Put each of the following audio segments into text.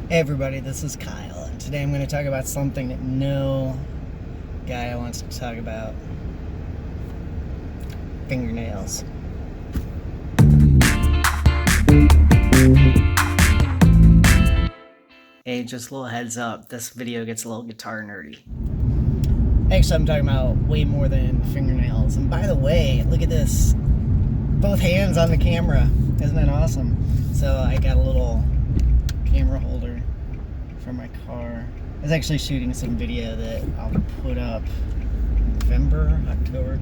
Hey everybody, this is Kyle, and today I'm going to talk about something that no guy wants to talk about. Fingernails. Hey, just a little heads up, this video gets a little guitar nerdy. Actually, I'm talking about way more than fingernails. And by the way, look at this. Both hands on the camera. Isn't that awesome? So I got a little camera holder for my car. I was actually shooting some video that I'll put up November, October.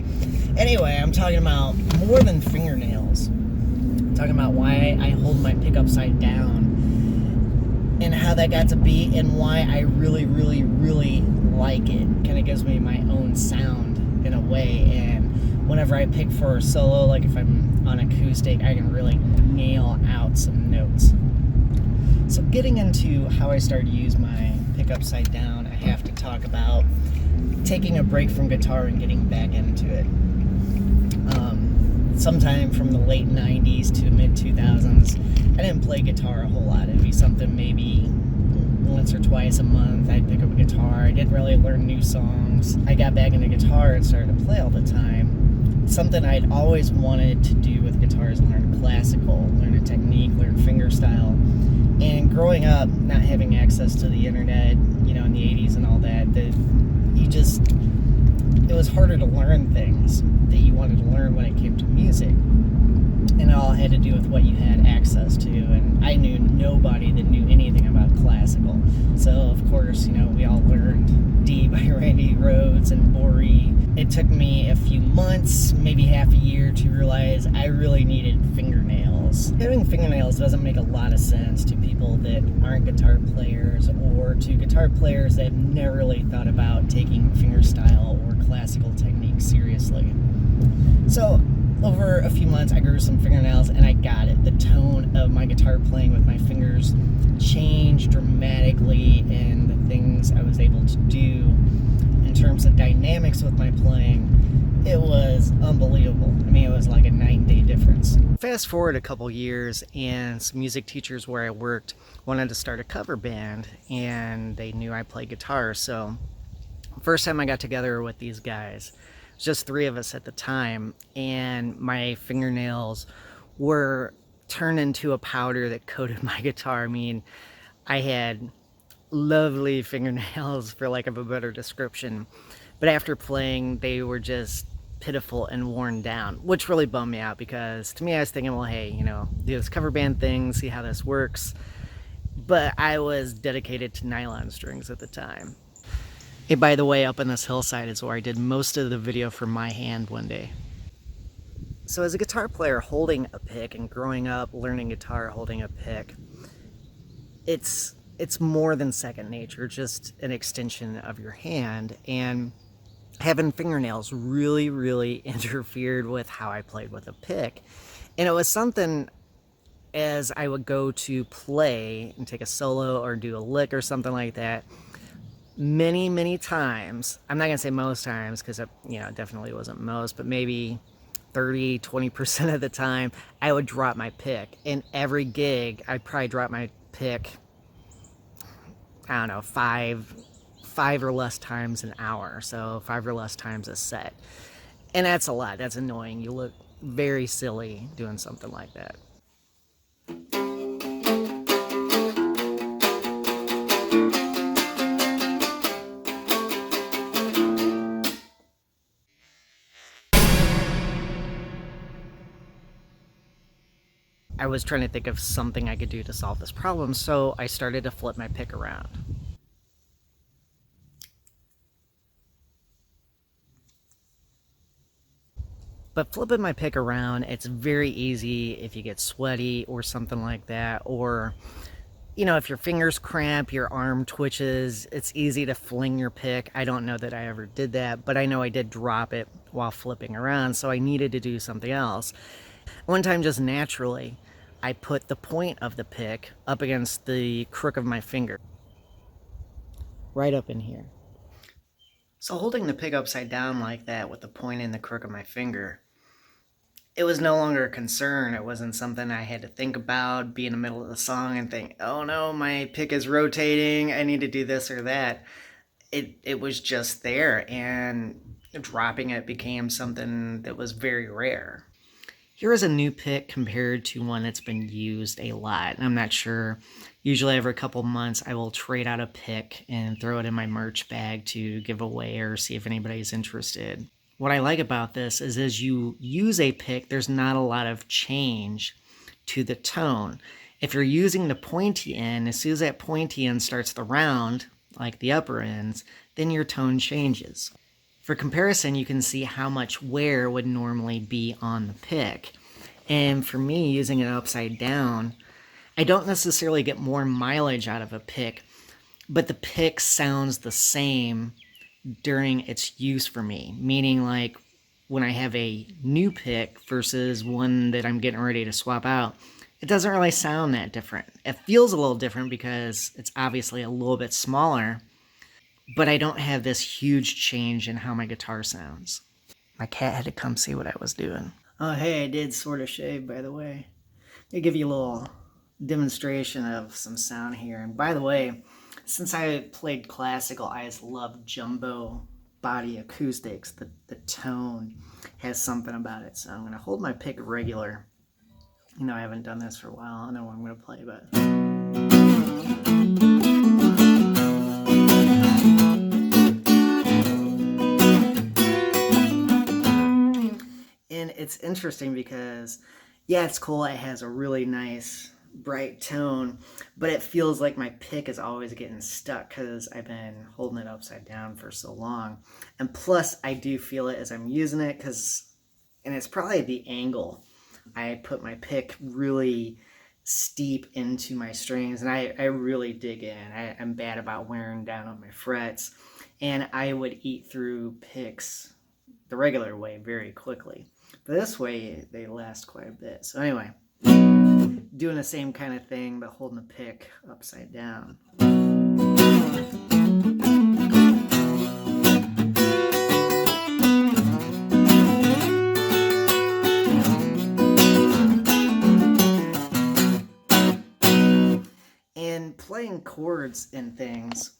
Anyway, I'm talking about more than fingernails. I'm talking about why I hold my pick upside down and how that got to be and why I really like it. Kind of gives me my own sound in a way, and whenever I pick for a solo, like if I'm on acoustic, I can really nail out some notes. So getting into how I started to use my pick upside down, I have to talk about taking a break from guitar and getting back into it. Sometime from the late 90s to mid 2000s, I didn't play guitar a whole lot. It'd be something maybe once or twice a month I'd pick up a guitar. I didn't really learn new songs. I got back into guitar and started to play all the time. Something I'd always wanted to do with guitar is learn classical, learn a technique, learn fingerstyle. And growing up, not having access to the internet, you know, in the 80s and all that, it was harder to learn things that you wanted to learn when it came to music. And it all had to do with what you had access to. And I knew nobody that knew anything about classical. So, of course, you know, we all learned D by Randy Rhoads and Bori. It took me a few months, maybe half a year, to realize I really needed fingernails. Having fingernails doesn't make a lot of sense to people that aren't guitar players, or to guitar players that have never really thought about taking fingerstyle or classical technique seriously. So over a few months I grew some fingernails and I got it. The tone of my guitar playing with my fingers changed dramatically, and the things I was able to do in terms of dynamics with my playing, it was unbelievable. I mean, it was like a night and day difference. Fast forward a couple years, and some music teachers where I worked wanted to start a cover band, and they knew I played guitar. So first time I got together with these guys, it was just three of us at the time, and my fingernails were turned into a powder that coated my guitar. I mean, I had lovely fingernails, for lack of a better description, but after playing, they were just pitiful and worn down, which really bummed me out, because to me I was thinking, well, hey, you know, do this cover band thing, see how this works. But I was dedicated to nylon strings at the time. Hey, by the way, up on this hillside is where I did most of the video for my hand one day. So as a guitar player holding a pick, and growing up learning guitar holding a pick, it's more than second nature, just an extension of your hand. And having fingernails really interfered with how I played with a pick. And it was something, as I would go to play and take a solo or do a lick or something like that, many times, I'm not gonna say most times, because it, you know, definitely wasn't most, but maybe 30-20% of the time I would drop my pick. In every gig I'd probably drop my pick, I don't know, five or less times an hour, so 5 or less times a set. And that's a lot. That's annoying. You look very silly doing something like that. I was trying to think of something I could do to solve this problem, so I started to flip my pick around. But flipping my pick around, it's very easy if you get sweaty or something like that, or, you know, if your fingers cramp, your arm twitches, it's easy to fling your pick. I don't know that I ever did that, but I know I did drop it while flipping around, so I needed to do something else. One time, just naturally, I put the point of the pick up against the crook of my finger, right up in here. So holding the pick upside down like that with the point in the crook of my finger, it was no longer a concern. It wasn't something I had to think about, be in the middle of the song and think, oh no, my pick is rotating, I need to do this or that. It was just there, and dropping it became something that was very rare. Here is a new pick compared to one that's been used a lot. I'm not sure. Usually every couple months I will trade out a pick and throw it in my merch bag to give away or see if anybody's interested. What I like about this is as you use a pick, there's not a lot of change to the tone. If you're using the pointy end, as soon as that pointy end starts the round, like the upper ends, then your tone changes. For comparison, you can see how much wear would normally be on the pick. And for me, using it upside down, I don't necessarily get more mileage out of a pick, but the pick sounds the same during its use for me. Meaning, like, when I have a new pick versus one that I'm getting ready to swap out, it doesn't really sound that different. It feels a little different because it's obviously a little bit smaller, but I don't have this huge change in how my guitar sounds. My cat had to come see what I was doing. Oh, hey, I did sort of shave, by the way. I'll give you a little demonstration of some sound here. And by the way, since I played classical, I just love jumbo body acoustics. The tone has something about it. So I'm going to hold my pick regular. You know, I haven't done this for a while. I don't know what I'm going to play, but... And it's interesting because, yeah, it's cool. It has a really nice, bright tone, but it feels like my pick is always getting stuck because I've been holding it upside down for so long. And plus, I do feel it as I'm using it and it's probably the angle. I put my pick really steep into my strings, and I really dig in. I'm bad about wearing down on my frets, and I would eat through picks the regular way very quickly. But this way, they last quite a bit. So anyway, doing the same kind of thing, but holding the pick upside down. And playing chords and things,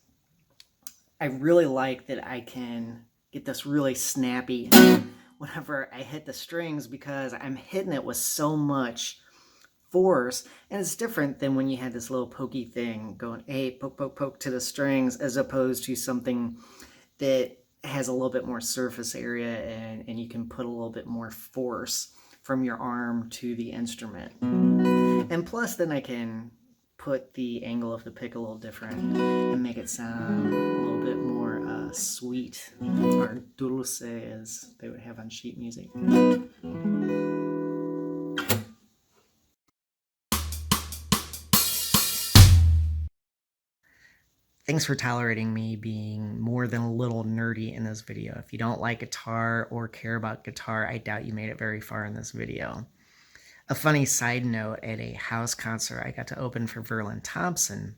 I really like that I can get this really snappy whenever I hit the strings because I'm hitting it with so much force, and it's different than when you had this little pokey thing going, hey, poke, poke, poke to the strings, as opposed to something that has a little bit more surface area and you can put a little bit more force from your arm to the instrument. And plus, then I can put the angle of the pick a little different and make it sound a little bit more sweet, or dulce as they would have on sheet music. Thanks for tolerating me being more than a little nerdy in this video. If you don't like guitar or care about guitar, I doubt you made it very far in this video. A funny side note, at a house concert I got to open for Verlin Thompson,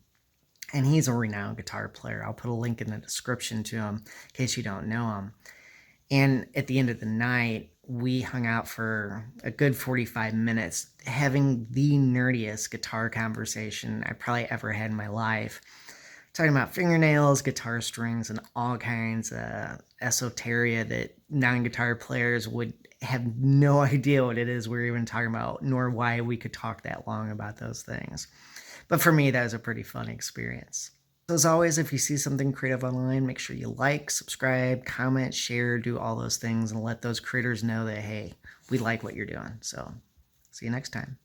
and he's a renowned guitar player. I'll put a link in the description to him in case you don't know him. And at the end of the night, we hung out for a good 45 minutes having the nerdiest guitar conversation I probably ever had in my life. Talking about fingernails, guitar strings, and all kinds of esoteria that non-guitar players would have no idea what it is we're even talking about, nor why we could talk that long about those things. But for me, that was a pretty fun experience. As always, if you see something creative online, make sure you like, subscribe, comment, share, do all those things, and let those creators know that, hey, we like what you're doing. So, see you next time.